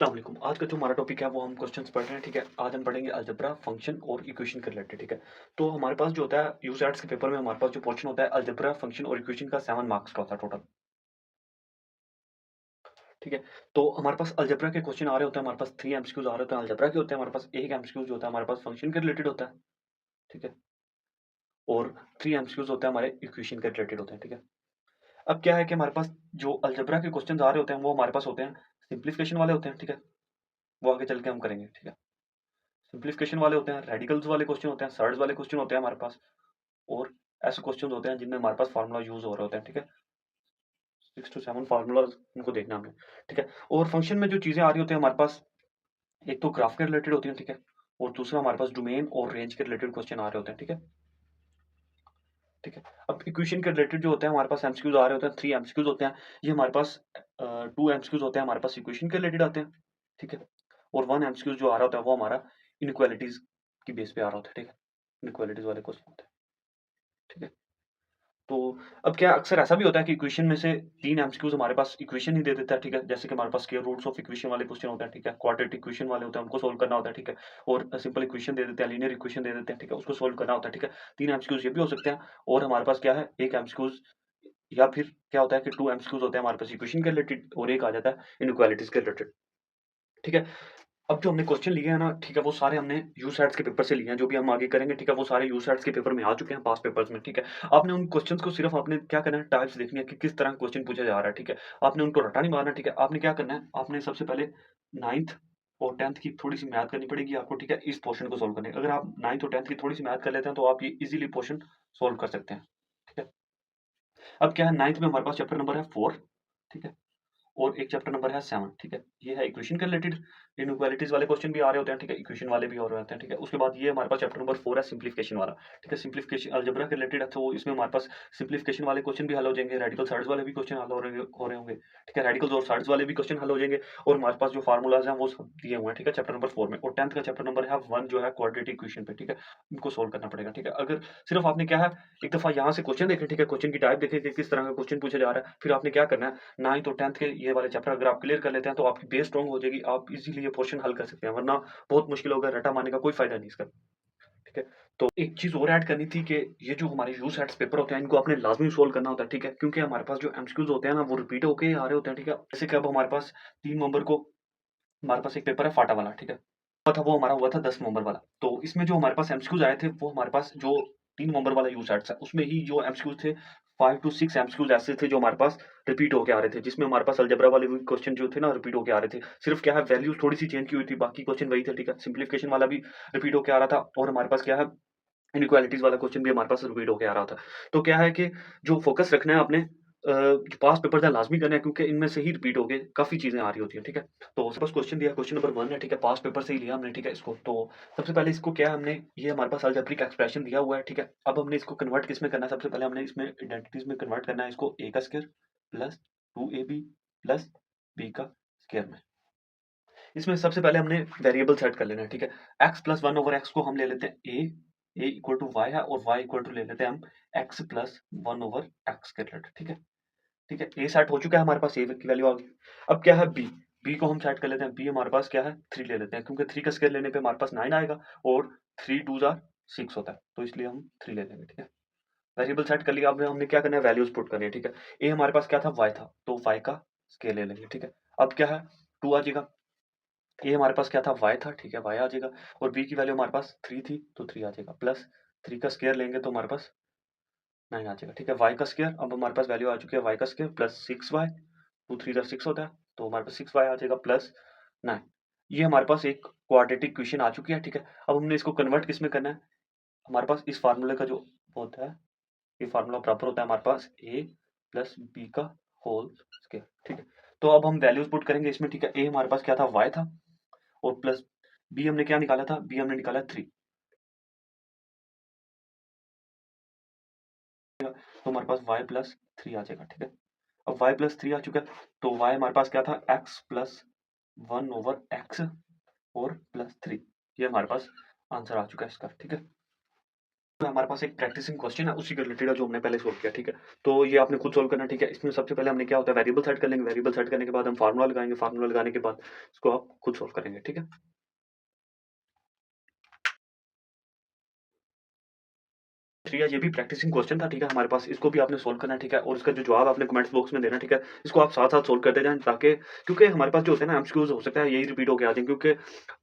अस्सलाम वालेकुम। आज का जो हमारा टॉपिक है वो हम क्वेश्चंस पढ़ रहे हैं, ठीक है? आज हम पढ़ेंगे अलजेब्रा, फंक्शन और इक्वेशन के रिलेटेड, ठीक है? तो हमारे पास जो होता है यूसेट्स के पेपर में हमारे पास जो क्वेश्चन होता है अलजेब्रा, फंक्शन और इक्वेशन का 7 मार्क्स का होता है टोटल, ठीक है? तो हमारे पास अलजेब्रा के क्वेश्चन आ रहे होते हैं, हमारे पास 3 एमसीक्यूज़ आ रहे होते हैं अलजेब्रा के होते हैं, हमारे पास 1 एमसीक्यू जो होता है हमारे पास फंक्शन के रिलेटेड होता है, ठीक है? और 3 एमसीक्यूज़ होते हैं हमारे इक्वेशन के रिलेटेड होते हैं, ठीक है? अब क्या है कि हमारे पास जो अलजेब्रा के क्वेश्चंस आ रहे होते हैं वो हमारे पास होते हैं सिम्प्लिफिकेशन वाले होते हैं, ठीक है? वो आगे चल के हम करेंगे, ठीक है? सिम्प्लिफिकेशन वाले होते हैं, रेडिकल्स वाले क्वेश्चन होते हैं, सर्ड्स वाले क्वेश्चन होते हैं हमारे पास और ऐसे क्वेश्चन होते हैं जिनमें हमारे पास फार्मूला यूज हो रहे होते हैं, ठीक है? 6 to 7 फार्मूलाज इनको देखना है हमें, ठीक है? और फंक्शन में जो चीजें आ रही होती है हमारे पास, एक तो ग्राफ के रिलेटेड होती है, ठीक है? और दूसरा हमारे पास डोमेन और रेंज के रिलेटेड क्वेश्चन आ रहे होते हैं, ठीक है? ठीक है। अब इक्वेशन के रिलेटेड जो होते हैं हमारे पास एमसीक्यूज आ रहे होते हैं, 3 एमसीक्यूज होते हैं। ये हमारे पास 2 एमसीक्यूज होते हैं हमारे पास इक्वेशन के रिलेटेड आते हैं, ठीक है? और 1 एमसीक्यूज जो आ रहा होता है वो हमारा इनइक्वालिटीज की बेस पे आ रहा होता है, ठीक है? इनइक्वालिटीज वाले क्वेश्चन होते हैं, ठीक है? तो अब क्या अक्सर ऐसा भी होता है कि इक्वेशन में से 3 एमसीक्यूज़ हमारे पास इक्वेशन ही दे देता है, ठीक है? जैसे कि हमारे पास स्क्वायर रूट्स ऑफ इक्वेशन वाले क्वेश्चन होते हैं, ठीक है? क्वाड्रेटिक इक्वेशन वाले होते हैं, उनको सोल्व करना होता है, ठीक है? और सिंपल इक्वेशन दे देते हैं, लीनियर इक्वेशन दे देते हैं, ठीक है? उसको सोल्व करना होता है, ठीक है? 3 एमसीक्यूज़ ये भी हो सकते हैं और हमारे पास क्या है 1 एमसीक्यूज़ या फिर क्या होता है कि 2 एमसीक्यूज़ होते हैं हमारे पास इक्वेशन के रिलेटेड और एक आ जाता है इनइक्वालिटीज़ के रिलेटेड, ठीक है? अब जो हमने क्वेश्चन लिए हैं ना, ठीक है, वो सारे हमने यूसेट्स के पेपर से लिए हैं, जो भी हम आगे करेंगे, ठीक है, वो सारे यूसेट्स के पेपर में आ चुके हैं, पास्ट पेपर्स में, ठीक है। आपने उन क्वेश्चंस को सिर्फ आपने क्या करना है, टाइप्स देखनी है कि किस तरह क्वेश्चन पूछा जा रहा है, ठीक है। आपने उनको रटा नहीं मारना, ठीक है। आपने क्या करना है, आपने सबसे पहले 9th और 10th की थोड़ी-सी मैथ करनी पड़ेगी आपको, ठीक है, इस पोर्शन को सॉल्व करने अगर आप 9th और 10th की थोड़ी-सी मैथ कर लेते हैं, तो आप ये ईज़िली पोर्शन सॉल्व कर सकते हैं, ठीक है। अब क्या है 9th में हमारे पास चैप्टर नंबर है 4, ठीक है। और एक चैप्टर नंबर है 7, ठीक है? ये है इक्वेशन के रिलेटेड, इनइक्वालिटीज़ वाले क्वेश्चन भी आ रहे होते हैं, ठीक है? इक्वेशन वाले भी और रहते हैं, ठीक है? उसके बाद ये हमारे पास चैप्टर नंबर 4 है सिम्प्लिफिकेशन वाला, ठीक है? सिम्प्लिफिकेशन अलजेब्रा के रिलेटेड है, तो इसमें हमारे पास सिम्प्लिफिकेशन वाले क्वेश्चन भी हल हो जाएँगे, रेडिकल सर्ड्स वाले भी क्वेश्चन हल हो रहे होंगे, ठीक है? रेडिकल्स और सर्ड्स वाले भी क्वेश्चन हल हो जाएँगे और हमारे पास जो फार्मूलाज़ हैं वो सब दिए हुए हैं, ठीक है? चैप्टर नंबर 4 में और 10th का चैप्टर नंबर है 1 जो है क्वाड्रेटिक इक्वेशन पे, ठीक है? इनको सोल्व करना पड़ेगा, ठीक है? अगर सिर्फ आपने क्या है, एक दफ़ा यहाँ से क्वेश्चन देखें, ठीक है? क्वेश्चन की टाइप देखें कि किस तरह का क्वेश्चन पूछा जा रहा है, फिर आपने क्या करना है 9th और 10th के ये वाले चैप्टर अगर आप क्लियर कर लेते हैं तो आपकी बेस स्ट्रांग हो जाएगी, आप इज़िली ये पोर्शन हल कर सकते हैं, वरना बहुत मुश्किल होगा, रट्टा मारने का कोई फ़ायदा नहीं इसका, ठीक है? तो एक चीज़ और ऐड करनी थी कि ये जो हमारे यूसेट्स पेपर होते हैं, इनको आपने लाज़मी सोल्व करना होता है, ठीक है? क्योंकि हमारे पास जो एमसीक्यूज़ होते हैं ना, वो रिपीट होके आ रहे होते हैं, ठीक है? जैसे कि अब हमारे पास 3 नवंबर को हमारे पास एक पेपर है फाटा वाला, ठीक है? वो हमारा हुआ था 10 नवंबर वाला। तो इसमें जो हमारे पास एमसीक्यूज़ आए थे, वो हमारे पास जो 3 नवंबर वाला यूसेट्स है, उसमें ही जो एमसीक्यूज़ थे 5 टू 6 एमसीक्यूज़ ऐसे थे जो हमारे पास रिपीट होके आ रहे थे, जिसमें हमारे पास अलजेब्रा वाले भी क्वेश्चन जो थे ना रिपीट होके आ रहे थे। सिर्फ क्या है वैल्यूज़ थोड़ी-सी चेंज की हुई थी, बाकी क्वेश्चन वही थे, ठीक है? सिम्प्लिफिकेशन वाला भी रिपीट होके आ रहा था और हमारे पास क्या है इनइक्वालिटीज़ वाला क्वेश्चन भी हमारे पास रिपीट होके आ रहा था। तो क्या है कि जो फ़ोकस रखना है आपने जो पास्ट पेपर्स हैं लाज़मी करना है क्योंकि इनमें से ही रिपीट होके काफ़ी चीज़ें आ रही होती हैं, ठीक है? तो सपोज़ क्वेश्चन दिया क्वेश्चन नंबर 1 है, ठीक है? पास्ट पेपर से ही लिया हमने, ठीक है? इसको तो सबसे पहले इसको क्या है हमने ये हमारे पास अलजेब्रिक एक्सप्रेशन दिया हुआ है, ठीक है? अब हमने इसको कन्वर्ट किसमें करना है सबसे पहले हमने इसमें आइडेंटिटीज़ में कन्वर्ट करना है इसको a का square plus 2ab plus b का स्क्वायर में। इसमें सबसे पहले हमने वेरिएबल सेट कर लेना है, ठीक है? x प्लस 1 ओवर x को हम ले लेते हैं a इक्वल टू y है और y इक्वल टू ले लेते हैं हम x प्लस 1 ओवर x के रिलेटेड, ठीक है? ठीक है, a सेट हो चुका है हमारे पास a की वैल्यू आ गई। अब क्या है b, b को हम सेट कर लेते हैं, b हमारे पास क्या है 3 ले लेते हैं क्योंकि 3 का स्क्वायर लेने पे हमारे पास 9 आएगा और 3 2s आर 6 होता है, तो इसलिए हम 3 ले लेंगे, ठीक है? वेरिएबल सेट कर लिया, अब हमने क्या करना है वैल्यूज़ पुट करनी है, ठीक है? a हमारे पास क्या था y था, तो y का स्क्वायर ले लेंगे, ठीक है? अब क्या है 2 आ जाएगा, a हमारे पास क्या था y था, ठीक है? y आ जाएगा और b की वैल्यू हमारे पास 3 थी, तो 3 आ जाएगा प्लस 3 का स्क्वायर लेंगे तो हमारे पास 9 आ जाएगा, ठीक है? y का स्क्वायर अब हमारे पास वैल्यू आ चुकी है y का स्क्वायर प्लस 6y 2 3 जा 6 होता है, तो हमारे पास 6y आ जाएगा प्लस 9। ये हमारे पास एक क्वाड्रेटिक इक्वेशन आ चुकी है, ठीक है? अब हमने इसको कन्वर्ट किसमें करना है? हमारे पास इस फार्मूले का जो होता है, ये फार्मूला बराबर होता है हमारे पास a प्लस b का होल स्क्वायर, ठीक है? तो अब हम वैल्यूज़ पुट करेंगे इसमें, ठीक है? a हमारे पास क्या था y था और प्लस b हमने क्या निकाला था? b हमने निकाला 3, तो हमारे पास y प्लस 3 आ जाएगा, ठीक है? अब y प्लस 3 आ चुका है, तो y हमारे पास क्या था? x प्लस 1 ओवर x और प्लस 3, ये हमारे पास आंसर आ चुका है इसका, ठीक है? तो हमारे पास एक प्रैक्टिसिंग क्वेश्चन है उसी के रिलेटेड है जो हमने पहले सोल्व किया, ठीक है? तो ये आपने खुद सोल्व करना है, ठीक है? इसमें सबसे पहले हमने क्या होता है वेरिएबल सेट कर लेंगे, वेरिएबल सेट करने के बाद हम फार्मूला लगाएँगे, फार्मूला लगाने के बाद इसको आप खुद सोल्व करेंगे, ठीक है? ठीक है, ये भी प्रैक्टिसिंग क्वेश्चन था, ठीक है? हमारे पास इसको भी आपने सोल्व करना है, ठीक है? और इसका जो जवाब आपने कमेंट्स बॉक्स में देना है, ठीक है? इसको आप साथ-साथ सोल्व करते जाएँ ताकि क्योंकि हमारे पास जो होता है ना एमसीक्यूज़ हो सकता है यही रिपीट होके आ जाएँ क्योंकि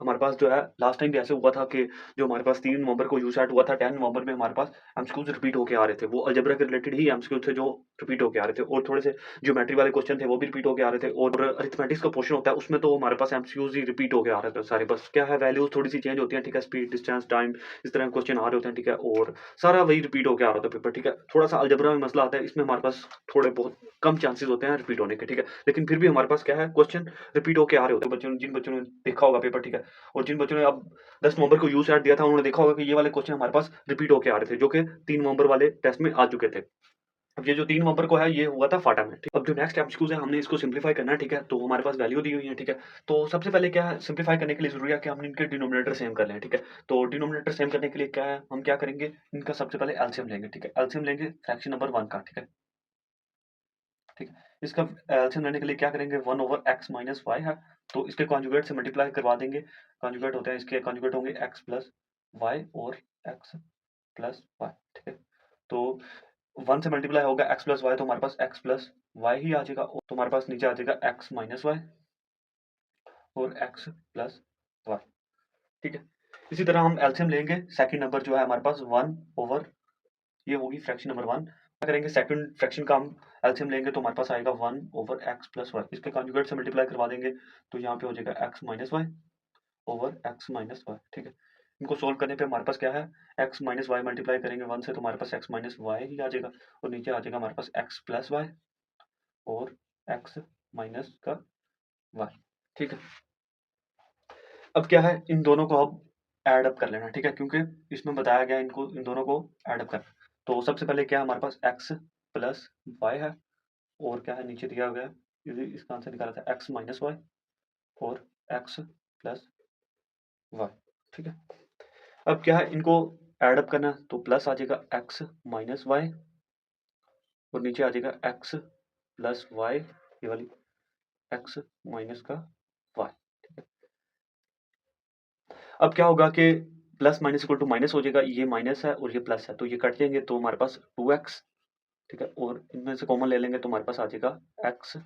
हमारे पास जो है लास्ट टाइम भी ऐसे हुआ था कि जो हमारे पास 3 नवंबर को यूसेट हुआ था, 10 नवंबर में हमारे पास एमसीक्यूज़ रिपीट होके आ रहे थे। वो अलजेब्रा के रिलेटेड ही एमसीक्यू थे जो रिपीट होके आ रहे थे और थोड़े से ज्योमेट्री वाले क्वेश्चन थे वो भी रिपीट होके आ रहे थे और अरिथमेटिक्स का पोर्शन होता है उसमें तो हमारे पास एमसीक्यूज़ ही रिपीट होके आ रहे थे सारे। बस क्या है वैल्यूज़ थोड़ी-सी चेंज होती हैं, ठीक है? स्पीड, डिस्टेंस, टाइम इस तरह के क्वेश्चन आ रहे होते हैं, ठीक है? और सारा वही रिपीट होके आ रहा था पेपर, ठीक है? थोड़ा-सा अलजेब्रा में मसला आता है, इसमें हमारे पास थोड़े बहुत कम चांसेस होते हैं रिपीट होने के, ठीक है? लेकिन फिर भी हमारे पास क्या है क्वेश्चन रिपीट होके आ रहे होते हैं। बच्चों जिन बच्चों ने देखा होगा पेपर, ठीक है? और जिन बच्चों ने अब 10 नवंबर को यूसेट दिया था, उन्होंने देखा होगा कि ये वाले क्वेश्चन हमारे पास रिपीट होके आ रहे थे, जो कि 3 नवंबर वाले टेस्ट में आ चुके थे। अब ये जो 3 नवंबर को है, ये हुआ था फाटा में, ठीक? अब जो नेक्स्ट एमसीक्यूज़ है, हमने इसको सिम्प्लीफाई करना है, ठीक है? तो हमारे पास वैल्यू दी हुई है, ठीक है? तो सबसे पहले क्या है, सिम्प्लीफाई करने के लिए ज़रूरी है कि हम इनके डिनोमिनेटर सेम कर लें, ठीक है? तो डिनोमिनेटर सेम करने के लिए क्या है, हम क्या करेंगे, इनका सबसे पहले एलसीएम लेंगे, ठीक है? एलसीएम लेंगे फ्रैक्शन नंबर 1 का, ठीक है? ठीक है? इसका एलसीएम लेने के लिए क्या करेंगे, 1 ओवर x माइनस y है, तो इसके कॉन्जुगेट से मल्टीप्लाई करवा देंगे। कॉन्जुगेट होते हैं, इसके कॉन्जुगेट होंगे x प्लस y और x प्लस y, ठीक है? तो 1 से मल्टीप्लाई होगा x प्लस y तो हमारे पास x प्लस y ही आ जाएगा और तो हमारे पास नीचे आ जाएगा x माइनस y और x प्लस y, ठीक है? इसी तरह हम एलसीएम लेंगे, सेकंड नंबर जो है हमारे पास 1 ओवर ये होगी फ्रैक्शन नंबर 1। क्या करेंगे सेकंड फ्रैक्शन का हम एलसीएम लेंगे तो हमारे पास आएगा 1 ओवर x प्लस y। इसके कॉन्जुगेट से मल्टीप्लाई करवा देंगे तो यहाँ पे हो जाएगा x minus y over x minus y, ठीक है? इनको सोल्व करने पे हमारे पास क्या है x माइनस y मल्टीप्लाई करेंगे 1 से तो हमारे पास x माइनस y ही आ जाएगा और नीचे आ जाएगा हमारे पास x प्लस y और x माइनस का y, ठीक है? अब क्या है इन दोनों को अब ऐड अप कर लेना, ठीक है? क्योंकि इसमें बताया गया है इनको इन दोनों को ऐड अप करना। तो सबसे पहले क्या है हमारे पास x प्लस y है और क्या है नीचे दिया गया है यदि इसका आंसर निकाला था x माइनस y और x प्लस y, ठीक है? अब क्या है इनको ऐड अप करना तो प्लस आ जाएगा x माइनस y और नीचे आ जाएगा x प्लस y ये वाली x माइनस का y, ठीक है? अब क्या होगा कि plus minus equal to minus हो जाएगा, ये माइनस है और ये प्लस है तो ये कट जाएंगे तो हमारे पास 2x, ठीक है? और इनमें से कॉमन ले लेंगे तो हमारे पास आ जाएगा x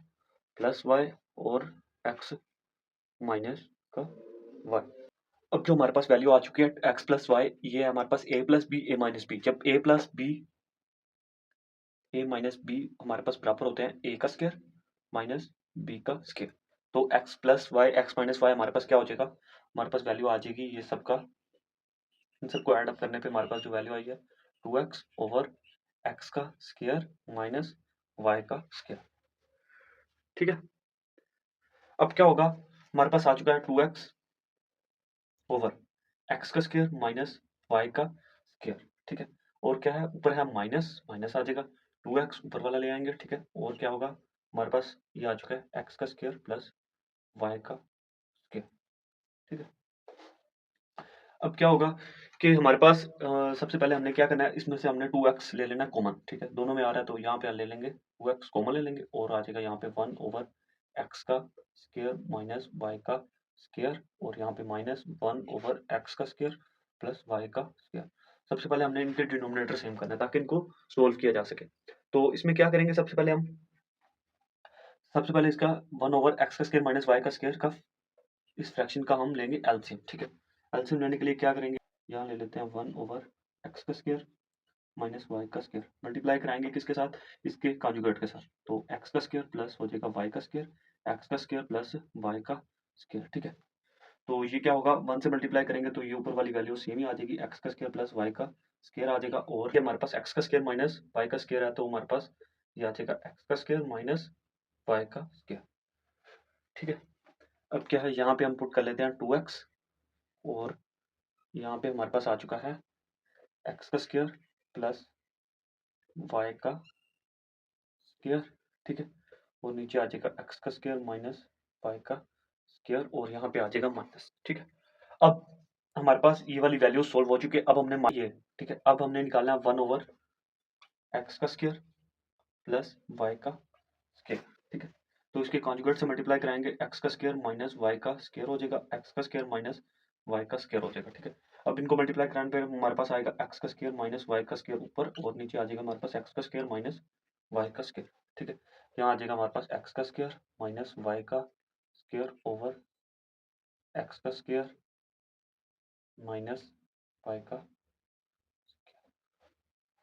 प्लस y और x माइनस का y। अब जो हमारे पास वैल्यू आ चुकी है x प्लस वाई ये है हमारे पास a plus B A minus B. जब a plus B A minus B हमारे पास बराबर होते हैं a का स्क्वायर माइनस b का स्क्वायर तो x plus Y X minus Y हमारे पास क्या हो जाएगा, हमारे पास वैल्यू आ जाएगी ये सबका इन सबको ऐड अप करने पे हमारे पास जो वैल्यू आई है 2x ओवर x का स्क्वायर माइनस y का स्क्वायर, ठीक है? अब क्या होगा हमारे पास आ चुका है 2x ओवर x का स्क्वायर माइनस y का स्क्वायर, ठीक है? और क्या है ऊपर है माइनस, माइनस आ जाएगा 2x ऊपर वाला ले आएंगे, ठीक है? और क्या होगा हमारे पास ये आ चुका है x का स्क्वायर प्लस y का स्क्वायर, ठीक है? अब क्या होगा कि हमारे पास सबसे पहले हमने क्या करना है इसमें से हमने 2x ले लेना है कॉमन, ठीक है? दोनों में आ रहा है तो यहाँ पे ले लेंगे 2x कॉमन ले लेंगे और आ जाएगा यहाँ पे 1 ओवर x का स्क्वायर माइनस y का स्क्वायर और यहाँ पे माइनस 1 ओवर x का स्क्वायर प्लस y का स्क्वायर। सबसे पहले हमने इनके डिनोमिनेटर सेम करना है ताकि इनको सोल्व किया जा सके। तो इसमें क्या करेंगे सबसे पहले इसका 1 ओवर x का स्क्वायर माइनस y का स्क्वायर का इस फ्रैक्शन का हम लेंगे एलसीएम, ठीक है? एलसीएम लेने के लिए क्या करेंगे यहाँ ले लेते हैं 1 ओवर x का स्क्वायर माइनस वाई का स्क्वायर मल्टीप्लाई कराएंगे किसके साथ, इसके कॉन्जुगेट के साथ तो x का स्क्वायर प्लस हो जाएगा y का स्क्वायर x का स्क्वायर प्लस y का स्क्वायर, ठीक है? तो ये क्या होगा 1 से मल्टीप्लाई करेंगे तो ये ऊपर वाली वैल्यू सेम ही आ जाएगी x का स्क्वायर प्लस y का स्क्वायर आ जाएगा और ये हमारे पास x का स्क्वायर माइनस y का स्क्वायर है तो हमारे पास ये आ जाएगा x का स्क्वायर माइनस y का स्क्वायर, ठीक है? अब क्या है यहाँ पे हम पुट कर लेते हैं 2x और यहाँ पे हमारे पास आ चुका है x का स्क्वायर प्लस y का स्क्वायर, ठीक है? और नीचे आ जाएगा x का स्क्वायर माइनस y का स्क्वायर और यहाँ पे आ जाएगा माइनस, ठीक है? अब हमारे पास ये वाली वैल्यू सोल्व हो चुकी है। अब हमने ये, ठीक है, अब हमने निकालना है 1/x का स्क्वायर प्लस y का स्क्वायर, ठीक है। तो इसके कॉन्जुगेट से मल्टीप्लाई कराएंगे, x का स्क्वायर माइनस y का स्क्वायर हो जाएगा, x का स्क्वायर माइनस y का स्क्वायर हो जाएगा, ठीक है। अब इनको मल्टीप्लाई कराने पे हमारे पास आएगा x का स्क्वायर माइनस y का स्क्वायर ऊपर, और नीचे आ जाएगा हमारे पास x का स्क्वायर माइनस y का स्क्वायर, ठीक है। यहाँ आ जाएगा हमारे पास x का स्क्वायर माइनस y का स्क्वायर ओवर x का स्क्वायर माइनस y का,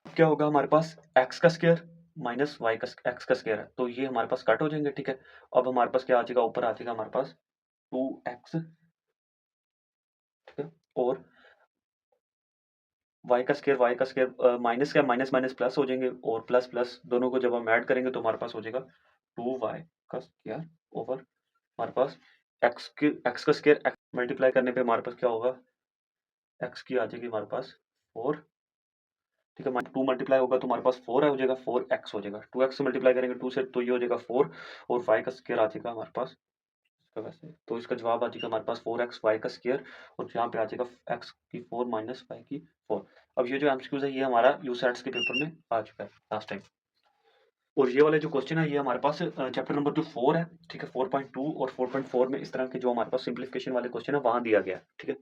क्या होगा हमारे पास x का स्क्वायर माइनस y का x का स्क्वायर है, तो ये हमारे पास कट हो जाएंगे, ठीक है। अब हमारे पास क्या आ जाएगा, ऊपर आ जाएगा हमारे पास 2x, ठीक है, और y का स्क्वायर माइनस का माइनस माइनस प्लस हो जाएंगे, और प्लस प्लस दोनों को जब हम ऐड करेंगे तो हमारे पास हो जाएगा 2y का स्क्वायर ओवर हमारे पास x का स्क्वायर, x मल्टीप्लाई करने पे हमारे पास क्या होगा, x की आ जाएगी हमारे पास 4, ठीक है। 2 मल्टीप्लाई होगा तो हमारे पास 4 है, हो जाएगा 4x हो जाएगा, 2x से मल्टीप्लाई करेंगे 2 से तो ये हो जाएगा 4, और y का स्क्वायर आ जाएगा हमारे पास इसका वैसे, तो इसका जवाब आ जाएगा हमारे पास 4x y का स्क्वायर, और यहाँ पे आ जाएगा x की 4 माइनस y की 4। अब ये जो एमसीक्यूज है ये हमारा यूसेट्स के पेपर में आ चुका है लास्ट टाइम। और ये वाले जो क्वेश्चन है ये हमारे पास चैप्टर नंबर जो 4 है, ठीक है, 4.2 और 4.4 में इस तरह के जो हमारे पास सिंप्लीफिकेशन वाले क्वेश्चन है वहां दिया गया है, ठीक है।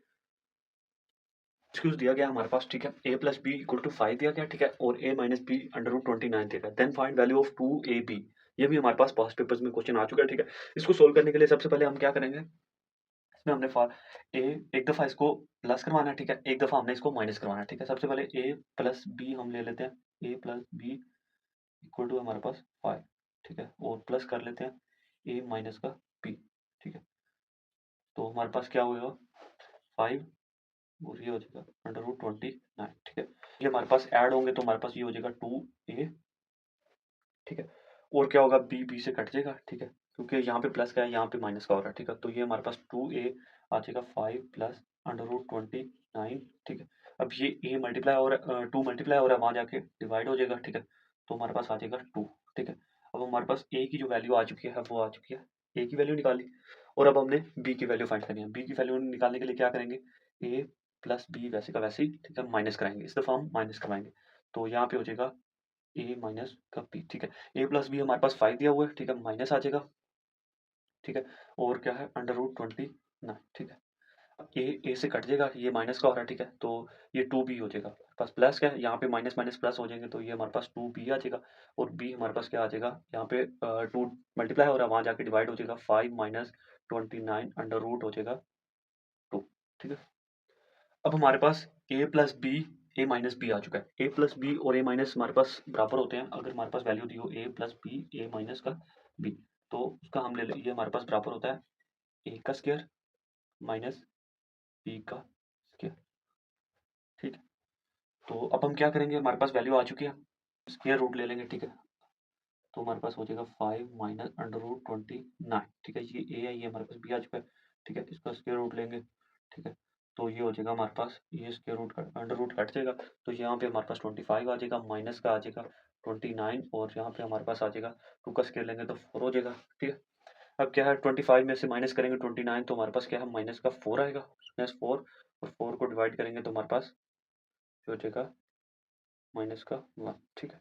एक्सक्यूज दिया गया हमारे पास, ठीक है, a plus B equal to 5 दिया गया, ठीक है, और a minus B under root 29 दिया गया, then find value of 2ab। ये भी हमारे पास पास्ट पेपर्स में क्वेश्चन आ चुका है, ठीक है। इसको सोल्व करने के लिए सबसे पहले हम क्या करेंगे, इसमें हमने फॉर ए एक दफा इसको प्लस करवाना है, ठीक है, एक दफा हमने इसको माइनस करवाना है, ठीक है। सबसे पहले a प्लस बी हम ले लेते हैं, a plus B equal to हमारे पास 5, ठीक है, और प्लस कर लेते हैं a माइनस का b, ठीक है। तो हमारे पास क्या होगा 5, और ये हो जाएगा अंडर रूट 29, ठीक है। ये हमारे पास ऐड होंगे तो हमारे पास ये हो जाएगा 2a, ठीक है, और क्या होगा बी से कट जाएगा, ठीक है, क्योंकि यहाँ पे प्लस का है यहाँ पे माइनस का हो रहा है, ठीक है। तो ये हमारे पास 2a आ जाएगा 5 प्लस अंडर रूट 29, ठीक है। अब ये a मल्टीप्लाई और 2 मल्टीप्लाई हो रहा है वहाँ जाके डिवाइड हो जाएगा, ठीक है, तो हमारे पास आ जाएगा 2, ठीक है। अब हमारे पास a की जो वैल्यू आ चुकी है वो आ चुकी है, a की वैल्यू निकाली, और अब हमने b की वैल्यू फाइंड करनी है। b की वैल्यू निकालने के लिए क्या करेंगे, a प्लस बी वैसे का वैसे ही, ठीक है, माइनस कराएंगे, इस दफा हम माइनस करवाएंगे, तो यहाँ पे हो जाएगा ए माइनस का बी, ठीक है। ए प्लस बी हमारे पास 5 दिया हुआ है, ठीक है, माइनस आ जाएगा, ठीक है, और क्या है अंडर रूट 29, ठीक है। अब ए से कट जाएगा, ये माइनस का हो रहा है, ठीक है, तो ये 2b हो जाएगा, हमारे पास प्लस क्या है यहाँ पे माइनस माइनस प्लस हो जाएंगे, तो ये हमारे पास 2b आ जाएगा, और b हमारे पास क्या आ जाएगा, यहाँ पे 2 मल्टीप्लाई हो रहा है वहाँ जाके डिवाइड हो जाएगा, 5 माइनस 29 अंडर रूट हो जाएगा 2, ठीक है। अब हमारे पास ए plus B A minus B आ चुका है, ए प्लस बी और ए माइनस हमारे पास बराबर होते हैं, अगर हमारे पास वैल्यू दी हो ए प्लस बी ए माइनस का बी, तो उसका हम ले लें, ये हमारे पास बराबर होता है ए का स्क्वायर माइनस बी का स्क्वायर, ठीक है। तो अब हम क्या करेंगे, हमारे पास वैल्यू आ चुकी है, स्क्वायर रूट ले लेंगे, ठीक है, तो हमारे पास हो जाएगा 5 माइनस अंडर रूट 29, ठीक है, ये ए है, ये हमारे पास बी आ चुका है, ठीक है, इसका स्क्वायर रूट लेंगे, ठीक है, तो ये हो जाएगा हमारे पास, ये स्क्वायर रूट का अंडर रूट कट जाएगा, तो यहाँ पे हमारे पास 25 आ जाएगा, माइनस का आ जाएगा 29, और यहाँ पे हमारे पास आ जाएगा 2 का स्क्वायर लेंगे तो 4 हो जाएगा, ठीक है। अब क्या है 25 में से माइनस करेंगे 29, तो हमारे पास क्या है माइनस का 4 आएगा, -4, और 4 को डिवाइड करेंगे तो हमारे पास जो हो जाएगा माइनस का 1, ठीक है।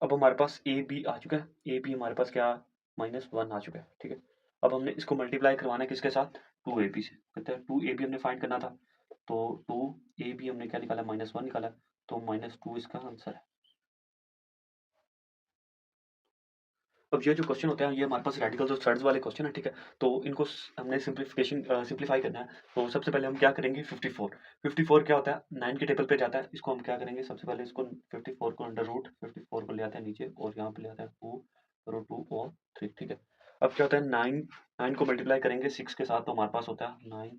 अब हमारे पास ए बी आ चुका है, ए बी हमारे पास क्या -1 आ चुका है, ठीक है। अब हमने इसको मल्टीप्लाई करवाना है किसके साथ, 2ab से, कहते हैं 2ab हमने फाइंड करना था, तो 2ab हमने क्या निकाला -1 निकाला, तो -2 इसका आंसर है। अब ये जो क्वेश्चन होते हैं ये हमारे पास रेडिकल्स और थर्ड्स वाले क्वेश्चन है, ठीक है, तो इनको हमने सिंप्लीफाई करना है, तो सबसे पहले हम क्या करेंगे 54 क्या होता है 9 के टेबल पे जाता है, इसको हम क्या करेंगे सबसे पहले इसको 54 को अंडर रूट 54 को ले आते हैं नीचे, और यहाँ पे ले आते हैं 2 और 3, ठीक है। अब क्या होता है 9 को मल्टीप्लाई करेंगे 6 के साथ, तो हमारे पास होता है 9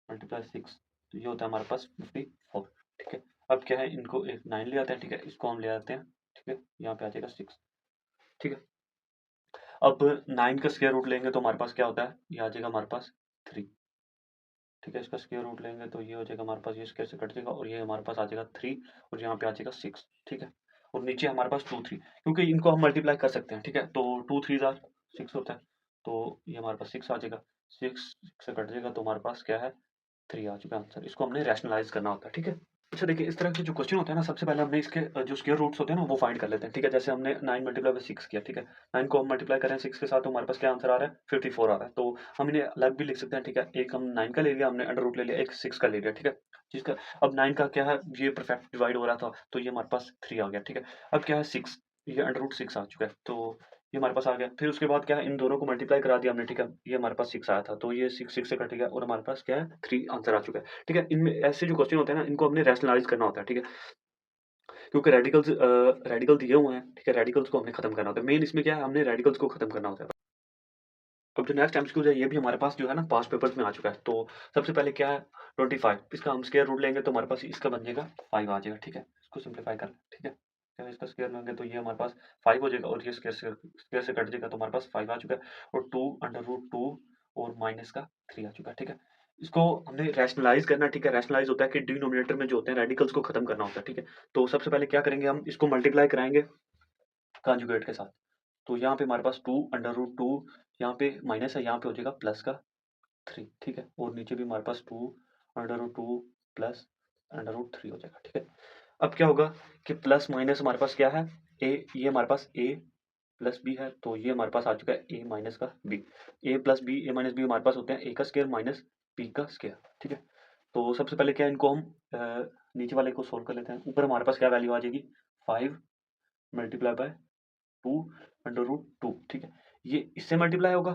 मल्टीप्लाई 6, तो ये होता है हमारे पास 54, ठीक है। अब क्या है इनको एक 9 ले आते हैं, ठीक है, इसको हम ले आते हैं, ठीक है, यहाँ पे आ जाएगा 6, ठीक है। अब 9 का स्क्वायर रूट लेंगे तो हमारे पास क्या होता है, ये आ जाएगा हमारे पास 3, ठीक है, इसका स्क्वायर रूट लेंगे तो ये हो जाएगा हमारे पास, ये स्क्वायर से कट जाएगा, और ये हमारे पास आ जाएगा 3, और यहाँ पे आ जाएगा 6, ठीक है, और नीचे हमारे पास 2 3, क्योंकि इनको हम मल्टीप्लाई कर सकते हैं, ठीक है, तो 2 3 जार 6 होता है, तो ये हमारे पास 6 आ जाएगा, 6 से कट जाएगा तो हमारे पास क्या है 3 आ चुका है आंसर। इसको हमने रैशनलाइज़ करना होता है, ठीक है? अच्छा देखिए, इस तरह के जो क्वेश्चन होते हैं ना, सबसे पहले हमने इसके जो स्क्वायर रूट्स होते हैं ना, वो फाइंड कर लेते हैं, ठीक है? जैसे हमने 9 मल्टीप्लाई बाय 6 किया, ठीक है? 9 को हम मल्टीप्लाई कर रहे हैं 6 के साथ, तो हमारे पास क्या आंसर आ रहा है? 54 आ रहा है। तो हम इन्हें अलग भी लिख सकते हैं, ठीक है? एक हम 9 का ले लिया, हमने अंडर रूट ले लिया, एक 6 का ले लिया, ठीक है? जिसका अब 9 का क्या है, ये परफेक्ट डिवाइड हो रहा था, तो ये हमारे पास 3 आ गया, ठीक है? अब क्या है 6, ये अंडर रूट 6 आ चुका है, तो ये हमारे पास आ गया। फिर उसके बाद क्या है, इन दोनों को मल्टीप्लाई करा दिया हमने, ठीक है? ये हमारे पास 6 आया था, तो ये 6 से कट गया और हमारे पास क्या है, 3 आंसर आ चुका है, ठीक है? इनमें ऐसे जो क्वेश्चन होते हैं ना, इनको हमने रैशनलाइज़ करना होता है, ठीक है? क्योंकि रेडिकल दिए हुए हैं, ठीक है? रेडिकल्स को हमने खत्म करना होता है। मेन इसमें क्या है, हमने रेडिकल्स को खत्म करना होता है। अब जो नेक्स्ट एमसीक्यूज़ है, ये भी हमारे पास जो है ना, पास्ट पेपर्स में आ चुका है। तो सबसे पहले क्या है, 25, इसका हम स्क्वायर रूट लेंगे तो हमारे पास इसका बन जाएगा 5 आ जाएगा, ठीक है? इसको सिंप्लीफाई कर लें, ठीक है? क्या इसका स्क्वायर लेंगे तो ये हमारे पास 5 हो जाएगा और ये स्क्वायर से कट जाएगा, तो हमारे पास 5 आ चुका है और 2 अंडर रूट 2 और माइनस का 3 आ चुका है, ठीक है? इसको हमने रैशनलाइज़ करना है, ठीक है? रैशनलाइज़ होता है कि डिनोमिनेटर में जो होते हैं रेडिकल्स को खत्म करना होता है, ठीक है? तो सबसे पहले क्या करेंगे, हम इसको मल्टीप्लाई कराएँगे कॉन्जुगेट के साथ। तो यहाँ पे हमारे पास 2 अंडर रूट 2, यहाँ पे माइनस है, यहाँ पे हो जाएगा प्लस का 3, ठीक है? और नीचे भी हमारे पास 2 under root 2 plus under root 3 हो जाएगा, ठीक है? अब क्या होगा कि प्लस माइनस हमारे पास क्या है, ए, ये हमारे पास ए प्लस बी है, तो ये हमारे पास आ चुका है ए माइनस का B. A plus B, A minus B हमारे पास होते हैं ए का स्क्वायर माइनस बी का स्क्वायर, ठीक है? तो सबसे पहले क्या है, इनको हम नीचे वाले को सोल्व कर लेते हैं। ऊपर हमारे पास क्या वैल्यू आ जाएगी, 5 मल्टीप्लाई बाय 2 अंडर रूट 2, ठीक है? ये इससे मल्टीप्लाई होगा,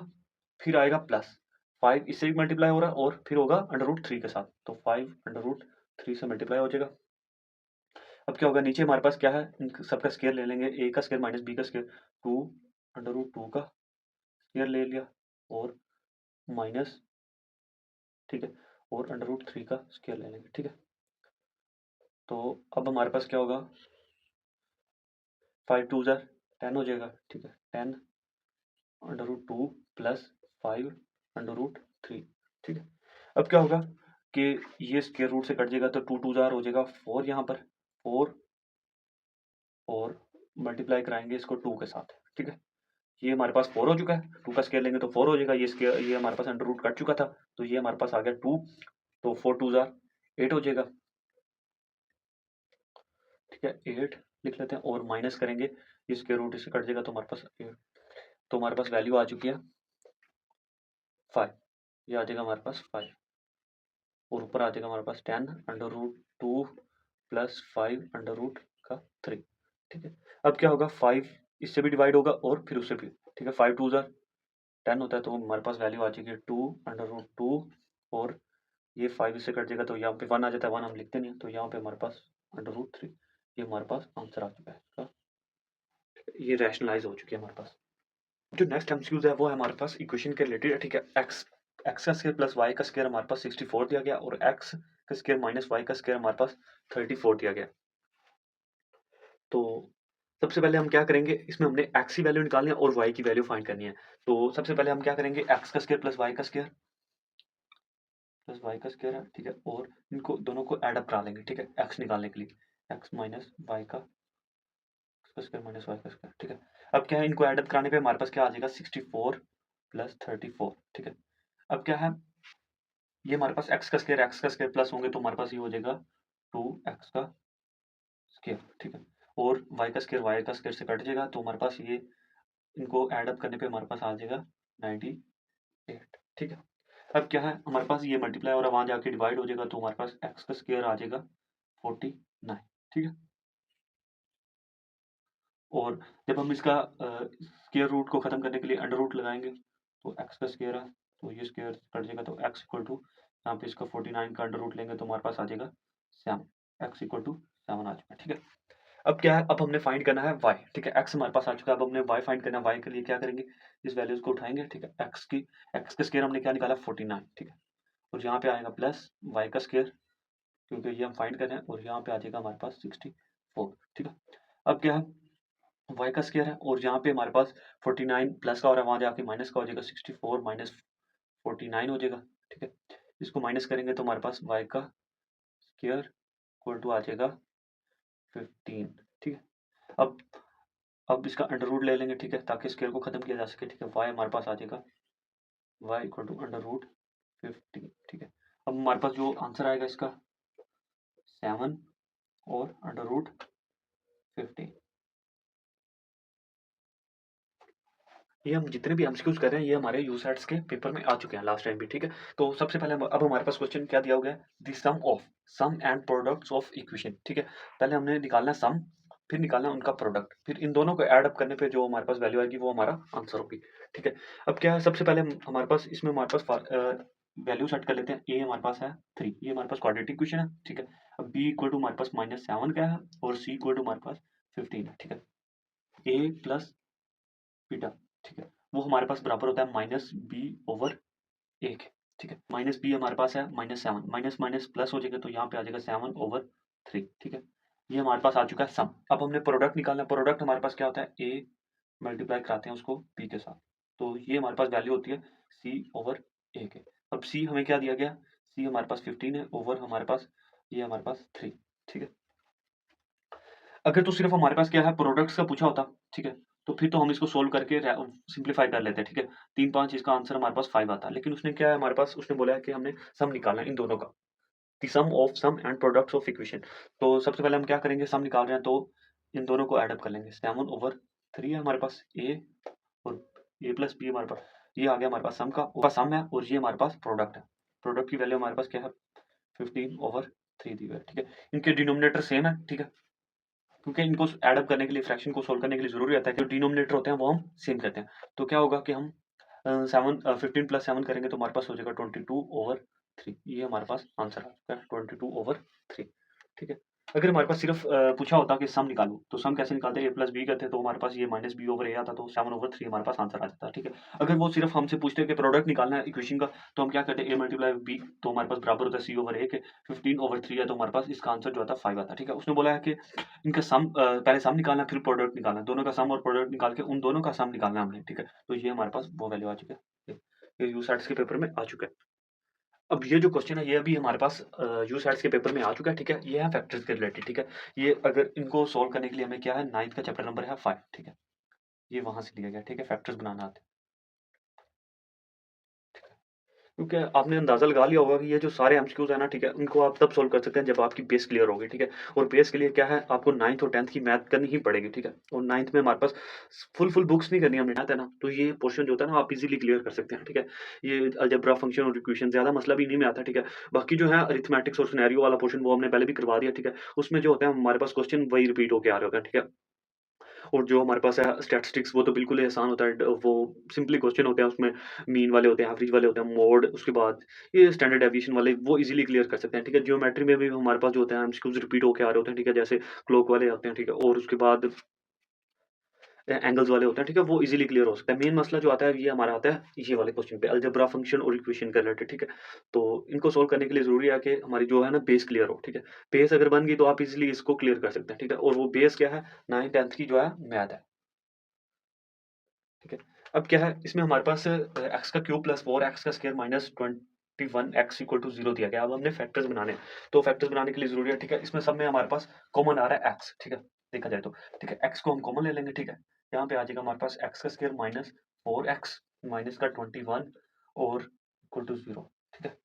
फिर आएगा प्लस 5 इससे भी मल्टीप्लाई हो रहा है और फिर होगा अंडर रूट 3 के साथ, तो 5 अंडर रूट 3 से मल्टीप्लाई हो जाएगा। अब क्या होगा, नीचे हमारे पास क्या है, इन सबका स्क्वायर ले लेंगे, ए का स्क्वायर माइनस बी का स्क्वायर, 2 अंडर रूट 2 का स्क्वायर ले लिया और माइनस, ठीक है? और अंडर रूट 3 का स्क्वायर ले लेंगे, ठीक है? तो अब हमारे पास क्या होगा, 5 2 ज़ार 10 हो जाएगा, ठीक है? 10 under root 2 plus 5 under root 3, ठीक है? अब क्या होगा कि ये स्क्वायर रूट से कट जाएगा, तो 2 2 ज़ार हो जाएगा 4, यहाँ पर 4 और मल्टीप्लाई कराएंगे इसको 2 के साथ, ठीक है? ये हमारे पास 4 हो चुका है, 2 का स्क्वायर लेंगे तो 4 हो जाएगा, ये स्क्वायर, ये हमारे पास अंडर रूट कट चुका था, तो ये हमारे पास आ गया 2, तो 4 2 ज़ार 8 हो जाएगा, ठीक है? 8 लिख लेते हैं और माइनस करेंगे, ये स्क्वायर रूट इससे कट जाएगा, तो हमारे पास 8, तो हमारे पास वैल्यू आ चुकी है 5, ये आ जाएगा हमारे पास 5 और ऊपर आ जाएगा हमारे पास 10 under root 2 plus 5 under root का 3, ठीक है? अब क्या होगा, 5 इससे भी डिवाइड होगा और फिर उससे भी, ठीक है? 5 2 ज़ार 10 होता है, तो हमारे पास वैल्यू आ जाएगी 2 अंडर रूट 2 और ये 5 इससे कट जाएगा, तो यहाँ पे 1 आ जाता है, 1 हम लिखते नहीं हैं, तो यहाँ पे हमारे पास अंडर रूट 3, ये हमारे पास आंसर आ चुका है इसका, ये रैशनलाइज हो चुकी है हमारे पास। जो नेक्स्ट एमसीक्यूज है वो है हमारे पास इक्वेशन के रिलेटेड है, ठीक है? एक्स एक्स का स्क्वायर प्लस वाई का स्क्वायर हमारे पास 64 दिया गया और एक्स का स्क्वायर माइनस वाई का स्क्वायर हमारे पास 34 दिया गया। तो सबसे पहले हम क्या करेंगे, इसमें हमने एक्स की वैल्यू निकालनी है और वाई की वैल्यू फाइंड करनी है। तो सबसे पहले हम क्या करेंगे, एक्स का स्क्वायर प्लस वाई का स्क्वायर प्लस वाई का स्क्वायर है, ठीक है? और इनको दोनों को ऐड अप करा लेंगे, ठीक है? एक्स निकालने के लिए, एक्स माइनस वाई का स्क्वायर माइनस वाई का स्क्वायर, ठीक है? अब क्या है, इनको ऐड अप कराने पे हमारे पास क्या आ जाएगा, 64 प्लस 34, ठीक है? अब क्या है, ये हमारे पास एक्स का स्क्वायर प्लस होंगे तो हमारे पास ये हो जाएगा 2x का स्क्वायर, ठीक है? और वाई का स्क्वायर से कट जाएगा, तो हमारे पास ये इनको ऐड अप करने पे हमारे पास आ जाएगा 98, ठीक है? अब क्या है, हमारे पास ये मल्टीप्लाई हो रहा है, वहां जाके डिवाइड हो जाएगा, तो हमारे पास एक्स का स्क्वायर आ जाएगा 49, ठीक है? और जब हम इसका स्क्वायर रूट को खत्म करने के लिए अंडर रूट लगाएंगे, तो एक्स का स्क्वायर है, तो ये स्क्वायर कट जाएगा, तो एक्स इक्वल टू, यहाँ पे इसका 49 का अंडर रूट लेंगे तो हमारे पास आ जाएगा 7, एक्स इक्वल टू 7 आ चुका है, ठीक है? अब क्या है, अब हमने फाइंड करना है वाई, ठीक है? एक्स हमारे पास आ चुका है, अब हमने वाई फाइंड करना है। वाई के लिए क्या करेंगे, इस वैल्यूज को उठाएंगे, ठीक है? एक्स का स्क्वायर हमने क्या निकाला, 49, ठीक है? और यहाँ पे आएगा प्लस वाई का स्क्वायर, क्योंकि ये हम फाइंड कर रहे हैं, और यहाँ पे आ जाएगा हमारे पास 64, ठीक है? अब क्या है, वाई का स्क्वायर है और यहाँ पे हमारे पास 49 प्लस का हो रहा है, वहाँ जाके माइनस का हो जाएगा, 64 माइनस 49 हो जाएगा, ठीक है? इसको माइनस करेंगे तो हमारे पास वाई का स्क्वायर इक्वल टू आ जाएगा 15, ठीक है? अब अब इसका अंडर रूट ले लेंगे, ठीक है? ताकि स्क्वायर को खत्म किया जा सके, ठीक है? वाई हमारे पास आ जाएगा Y equal to under root 15, ठीक है? अब हमारे पास जो आंसर आएगा इसका 7 और √50। ये हम जितने भी एमसीक्यूज कर रहे हैं ये हमारे यूसेट्स के पेपर में आ चुके हैं लास्ट टाइम भी, ठीक है। तो सबसे पहले अब हमारे पास क्वेश्चन क्या दिया हुआ है, the sum of sum and products of equation, ठीक है। पहले हमने निकालना है सम, फिर निकालना है उनका प्रोडक्ट, फिर इन दोनों को ऐड अप करने पे जो हमारे पास वैल्यू आएगी वो हमारा आंसर होगी, ठीक है। अब क्या है, सबसे पहले हमारे पास इसमें हमारे पास वैल्यू सेट कर लेते हैं। ए हमारे पास है 3, ये हमारे पास क्वाड्रेटिक इक्वेशन है, ठीक है। अब बी इक्वल टू हमारे पास -7 क्या है और सी इक्वल टू हमारे पास 15 है, ठीक है। ए प्लस बीटा, ठीक है, वो हमारे पास बराबर होता है -b/1, ठीक है। माइनस बी हमारे पास है -7, माइनस माइनस प्लस हो जाएगा तो यहाँ पे आ जाएगा 7/3, ठीक है। ये हमारे पास आ चुका है सम। अब हमने प्रोडक्ट निकालना है। प्रोडक्ट हमारे पास क्या होता है, ए मल्टीप्लाई कराते हैं उसको बी के साथ, तो ये हमारे पास वैल्यू होती है c/a के। अब सी हमें क्या दिया गया, सी हमारे पास 15 है, ओवर हमारे पास ये हमारे पास 3, ठीक है। अगर तो सिर्फ हमारे पास क्या है प्रोडक्ट्स का पूछा होता, ठीक है, तो फिर तो हम इसको सोल्व करके सिंप्लीफाई कर लेते हैं, ठीक है। 3 5 इसका आंसर हमारे पास 5 आता है, लेकिन उसने क्या है हमारे पास, उसने बोला है कि हमने सम निकालना है इन दोनों का, the sum of sum and products of equation. तो सबसे पहले हम क्या करेंगे, सम निकाल रहे हैं तो इन दोनों को ऐड अप कर लेंगे। 7/3 है हमारे पास ए, और ए प्लस बी हमारे पास ये आ गया हमारे पास सम का, ऊपर सम है और ये हमारे पास प्रोडक्ट है। प्रोडक्ट की वैल्यू हमारे पास क्या है 15/3 दी हुई है, ठीक है। इनके डिनोमिनेटर सेम है, ठीक है, क्योंकि इनको ऐड अप करने के लिए, फ्रैक्शन को सोल्व करने के लिए जरूरी रहता है कि जो डिनोमिनेटर होते हैं वो हम सेम करते हैं। तो क्या होगा कि हम 15 + 7 करेंगे तो हमारे पास हो जाएगा 22/3, ये हमारे पास आंसर आ चुका है 22/3, ठीक है। अगर हमारे पास सिर्फ पूछा होता कि सम निकालो, तो सम कैसे निकालते, ए प्लस बी करते तो हमारे पास ये -b/a आता, तो 7/3 हमारे पास आंसर आ जाता, ठीक है। अगर वो सिर्फ हमसे पूछते कि प्रोडक्ट निकालना है इक्वेशन का, तो हम क्या करते हैं, a मल्टीप्लाई b, तो हमारे पास बराबर होता है c/a के। 15/3 है तो हमारे पास इसका आंसर जो आता है 5 आता है, ठीक है। उसने बोला है कि इनका सम पहले सम निकालना है फिर प्रोडक्ट निकालना है, दोनों का सम और प्रोडक्ट निकाल के उन दोनों का सम निकालना है हमने, ठीक है। तो ये हमारे पास वो वैल्यू आ चुका है, ये यूसेट्स के पेपर में आ चुका है। अब ये जो क्वेश्चन है ये अभी हमारे पास यूसेट्स के पेपर में आ चुका है, ठीक है। ये है फैक्टर्स के रिलेटेड, ठीक है। ये अगर इनको सोल्व करने के लिए हमें क्या है, 9th का चैप्टर नंबर है 5, ठीक है। ये वहां से लिया गया, ठीक है, फैक्टर्स बनाना आते हैं। क्योंकि आपने अंदाजा लगा लिया होगा कि ये जो सारे एमसीक्यूज है ना, ठीक है, उनको आप तब सोल्व कर सकते हैं जब आपकी बेस क्लियर होगी, ठीक है। और बेस के लिए क्या है, आपको 9th और 10th की मैथ करनी ही पड़ेगी, ठीक है। और 9th में हमारे पास फुल बुक्स नहीं करनी हमने मैथ, है ना, तो ये पोर्शन जो होता है ना आप इजीली क्लियर कर सकते हैं, ठीक है। ये अलजेब्रा, फंक्शन और इक्वेशन ज्यादा मसला भी इन्हीं में आता है, ठीक है। बाकी जो है अरिथमेटिक्स और सिनेरियो वाला पोर्शन वो हमने पहले भी करवा दिया, ठीक है। उसमें जो होता है हमारे पास क्वेश्चन वही रिपीट होकर आ रहे होते हैं, ठीक है। और जो हमारे पास है स्टैटिस्टिक्स वो तो बिल्कुल ही आसान होता है, वो सिंपली क्वेश्चन होते हैं, उसमें मीन वाले होते हैं, एवरेज वाले होते हैं, मोड, उसके बाद ये स्टैंडर्ड डेविएशन वाले वो इजीली क्लियर कर सकते हैं, ठीक है। ज्योमेट्री में भी हमारे पास जो होते हैं एमसीक्यूज रिपीट होके आ रहे होते हैं, ठीक है, जैसे क्लॉक वाले होते हैं, ठीक है। और उसके बाद एंगल्स वाले होते हैं, ठीक है, वो इजीली क्लियर हो सकता है। मेन मसला जो आता है ये हमारा आता है ये वाले क्वेश्चन पे, अलजेब्रा, फंक्शन और इक्वेशन का रिलेटेड, ठीक है। तो इनको सोल्व करने के लिए जरूरी है कि हमारी जो है ना बेस क्लियर हो, ठीक है। बेस अगर बन गई तो आप इजीली इसको क्लियर कर सकते हैं, ठीक है। और वो बेस क्या है, 9th 10th की जो है मैथ है, ठीक है। अब क्या है इसमें हमारे पास एक्स का क्यूब प्लस 4x का square minus 21x equal to 0 दिया गया। अब हमने फैक्टर्स बनाने हैं, तो फैक्टर्स बनाने के लिए जरूरी है, ठीक है। इसमें सब में हमारे पास कॉमन आ रहा है x, ठीक है, देखा जाए तो, ठीक है। x को हम कॉमन ले लेंगे, ठीक है। यहाँ पे आ जाएगा हमारे पास x का स्क्वायर माइनस 4x माइनस का 21 और इक्वल टू 0, ठीक है।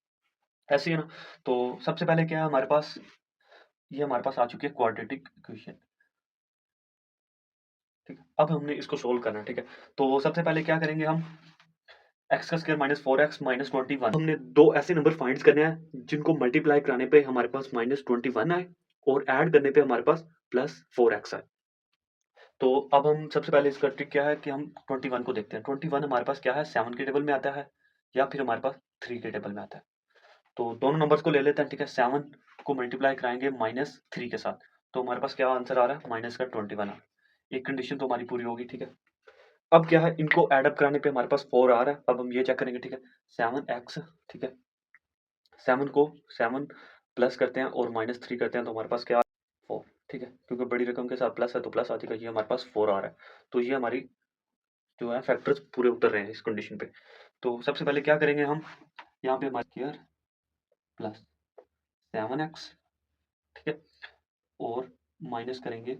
ऐसे ही है ना। तो सबसे पहले क्या है हमारे पास, ये हमारे पास आ चुकी है क्वाड्रेटिक इक्वेशन, ठीक है। अब हमने इसको सोल्व करना है, ठीक है। तो सबसे पहले क्या करेंगे हम, एक्स का स्क्वायर -4x -21, हमने दो ऐसे नंबर फाइंड करने हैं जिनको मल्टीप्लाई कराने पे हमारे पास -21 आए और ऐड करने पे हमारे पास +4x आए। तो अब हम सबसे पहले इसका ट्रिक क्या है कि हम 21 को देखते हैं। 21 हमारे पास क्या है, 7 के टेबल में आता है या फिर हमारे पास 3 के टेबल में आता है। तो दोनों नंबर्स को ले लेते हैं, ठीक है। 7 को मल्टीप्लाई कराएंगे -3 के साथ, तो हमारे पास क्या आंसर आ रहा है, माइनस का 21 आ रहा है। एक कंडीशन तो हमारी पूरी होगी, ठीक है। अब क्या है, इनको ऐड अप कराने पे हमारे पास 4 आ रहा है। अब हम ये चेक करेंगे, ठीक है, 7x, ठीक है, 7 को 7 प्लस करते हैं और -3 करते हैं तो हमारे पास क्या, 4, ठीक है। क्योंकि बड़ी रकम के साथ प्लस है तो प्लस आ जाएगा, ये हमारे पास 4 आ रहा है। तो ये हमारी जो है फैक्टर्स पूरे उतर रहे हैं इस कंडीशन पे। तो सबसे पहले क्या करेंगे हम, यहाँ पे हमारे स्क्वायर प्लस 7x, ठीक है, और माइनस करेंगे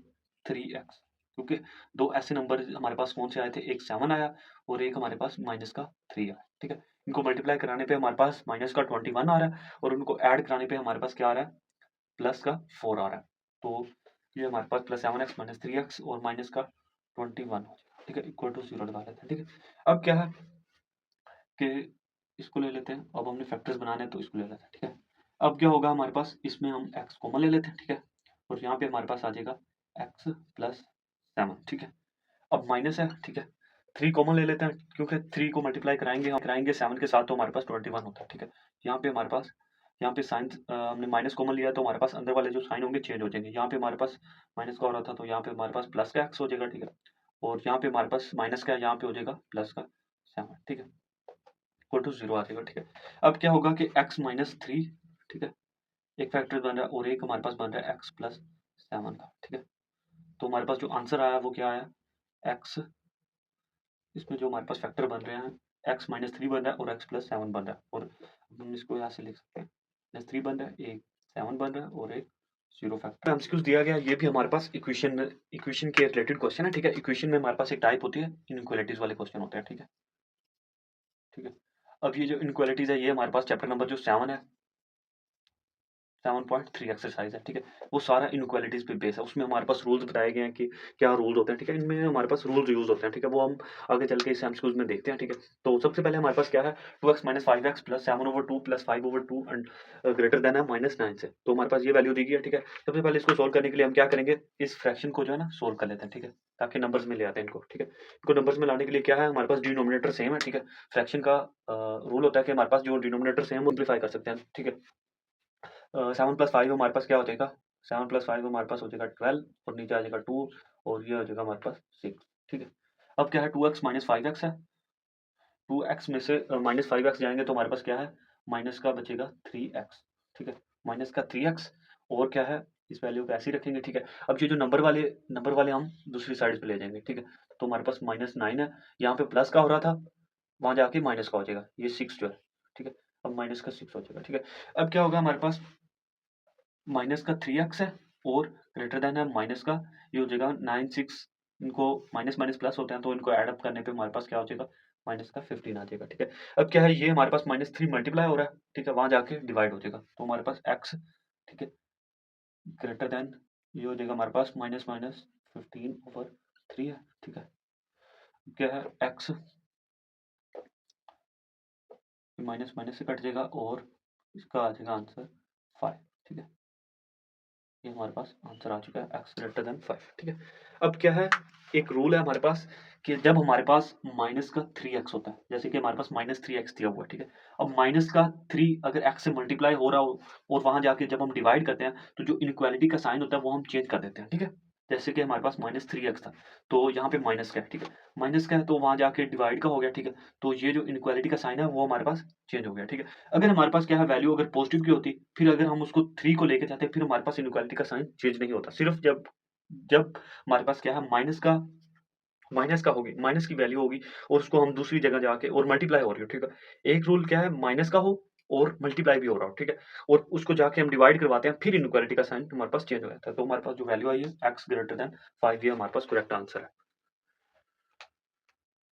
3x, क्योंकि दो ऐसे नंबर हमारे पास कौन से आए थे, एक 7 आया और एक हमारे पास -3 आया, ठीक है। इनको मल्टीप्लाई कराने पे हमारे पास माइनस का 21 आ रहा है और उनको ऐड कराने पे हमारे पास क्या आ रहा है, प्लस का 4 आ रहा है। तो ये हमारे पास प्लस 7x माइनस 3x और माइनस का 21 हो जाएगा, ठीक है, इक्वल टू 0 लगा देते हैं, ठीक है। अब क्या है कि इसको ले लेते हैं, अब हमने फैक्टर्स बनाने हैं तो इसको ले लेते हैं, ठीक है। अब क्या होगा हमारे पास, इसमें हम x कॉमन ले लेते हैं, ठीक है, और यहाँ पे हमारे पास आ जाएगा x प्लस 7, ठीक है। अब माइनस है, ठीक है, 3 कॉमन ले लेते हैं क्योंकि 3 को मल्टीप्लाई कराएंगे 7 के साथ तो हमारे पास 21 होता है, ठीक है। यहाँ पे हमारे पास, यहाँ पे साइन हमने माइनस कॉमन लिया तो हमारे पास अंदर वाले जो साइन होंगे चेंज हो जाएंगे। यहाँ पे हमारे पास माइनस का हो रहा था तो यहाँ पे हमारे पास प्लस का एक्स हो जाएगा, ठीक है, और यहाँ पे हमारे पास माइनस का, यहाँ पे हो जाएगा प्लस का 7, ठीक है, इक्वल टू 0 आ जाएगा, ठीक है। अब क्या होगा कि x माइनस 3, ठीक है, एक फैक्टर बन रहा है और एक हमारे पास बन रहा है x प्लस 7 का, ठीक है। तो हमारे पास जो आंसर आया वो क्या आया, x, इसमें जो हमारे पास फैक्टर बन रहे हैं x माइनस 3 बन रहा है और x प्लस 7 बन रहा है, और हम इसको यहाँ से लिख सकते हैं माइनस 3 बन रहा है, एक 7 बन रहा है और एक 0 फैक्टर एमसीक्यूज दिया गया। ये भी हमारे पास इक्वेशन के रिलेटेड क्वेश्चन है, ठीक है। इक्वेशन में हमारे पास एक टाइप होती है, इनइक्वालिटीज वाले क्वेश्चन होते हैं, ठीक है, ठीक है। अब ये जो इनइक्वालिटीज है ये हमारे पास चैप्टर नंबर जो 7 है, 7.3 एक्सरसाइज है, ठीक है, वो सारा इनइक्वालिटीज पे बेस है। उसमें हमारे पास रूल्स बताए गए हैं कि क्या रूल्स होते हैं, ठीक है, इनमें हमारे पास रूल्स यूज होते हैं, ठीक है, वो हम आगे चल के इस एमसीक्यूज में देखते हैं, ठीक है। तो सबसे पहले हमारे पास क्या है, 2x minus 5x plus 7/2 plus 5/2 and greater than है -9 से। तो हमारे पास ये वैल्यू दी गई है, ठीक है। सबसे पहले इसको सोल्व करने के लिए हम क्या करेंगे, इस फ्रैक्शन को जो है ना सोल्व कर लेते हैं, ठीक है, ताकि नंबर्स में ले आते हैं इनको, ठीक है। इनको नंबर्स में लाने के लिए क्या है, हमारे पास डिनोमिनेटर सेम है, ठीक है। फ्रैक्शन का रूल होता है कि हमारे पास जो डिनोमिनेटर सेम वो सिंप्लीफाई कर सकते हैं, ठीक है। 7 प्लस 5 हमारे पास क्या हो जाएगा, 7 प्लस 5 हमारे पास हो जाएगा 12 और नीचे आ जाएगा 2 और ये हो जाएगा हमारे पास 6, ठीक है। अब क्या है, 2x माइनस 5x है, 2x में से माइनस 5x जाएंगे तो हमारे पास क्या है, माइनस का बचेगा 3x, ठीक है, माइनस का 3x, और क्या है, इस वैल्यू को ऐसे ही रखेंगे, ठीक है। अब ये जो नंबर वाले हम दूसरी साइड पे ले जाएंगे, ठीक है, तो हमारे पास -9 है, यहाँ पे प्लस का हो रहा था, वहां जाके माइनस का हो जाएगा, ये 6 जो है, ठीक है, अब माइनस का 6 हो जाएगा, ठीक है। अब क्या होगा हमारे पास, माइनस का 3x है और ग्रेटर देन है माइनस का, ये हो जाएगा 9 6, इनको माइनस माइनस प्लस होते हैं तो इनको ऐड अप करने पे हमारे पास क्या हो जाएगा, माइनस का 15 आ जाएगा, ठीक है। अब क्या है, ये हमारे पास -3 मल्टीप्लाई हो रहा है, ठीक है, वहां जाके डिवाइड हो जाएगा तो हमारे पास x, ठीक है, ग्रेटर देन, ये हो जाएगा हमारे पास माइनस माइनस 15/3 है, ठीक है। क्या है, x माइनस माइनस से कट जाएगा और इसका आ जाएगा आंसर 5, ठीक है, ये हमारे पास आंसर आ चुका है x ग्रेटर देन 5, ठीक है। अब क्या है, एक रूल है हमारे पास कि जब हमारे पास माइनस का 3x होता है, जैसे कि हमारे पास -3x दिया हुआ है, ठीक है। अब माइनस का 3 अगर x से मल्टीप्लाई हो रहा हो और वहां जाके जब हम डिवाइड करते हैं तो जो इनइक्वालिटी का साइन होता है वो हम चेंज कर देते हैं, ठीक है। जैसे कि हमारे पास -3x था तो यहाँ पे माइनस का है, ठीक है, माइनस का है तो वहां जाके डिवाइड का हो गया, ठीक है, तो ये जो इनइक्वालिटी का साइन है वो हमारे पास चेंज हो गया, ठीक है। अगर हमारे पास क्या है, वैल्यू अगर पॉजिटिव की होती, फिर अगर हम उसको 3 को लेके जाते फिर हमारे पास इनइक्वालिटी का साइन चेंज नहीं होता। सिर्फ जब जब हमारे पास क्या है, माइनस का होगी, माइनस की वैल्यू होगी और उसको हम दूसरी जगह जाके और मल्टीप्लाई हो रही हो, ठीक है। एक रूल क्या है, माइनस का हो और मल्टीप्लाई भी हो रहा हो, ठीक है, और उसको जाके हम डिवाइड करवाते हैं फिर इनइक्वालिटी का साइन हमारे पास चेंज हो जाता है। तो हमारे पास जो वैल्यू आई है x ग्रेटर देन 5, ये हमारे पास करेक्ट आंसर है।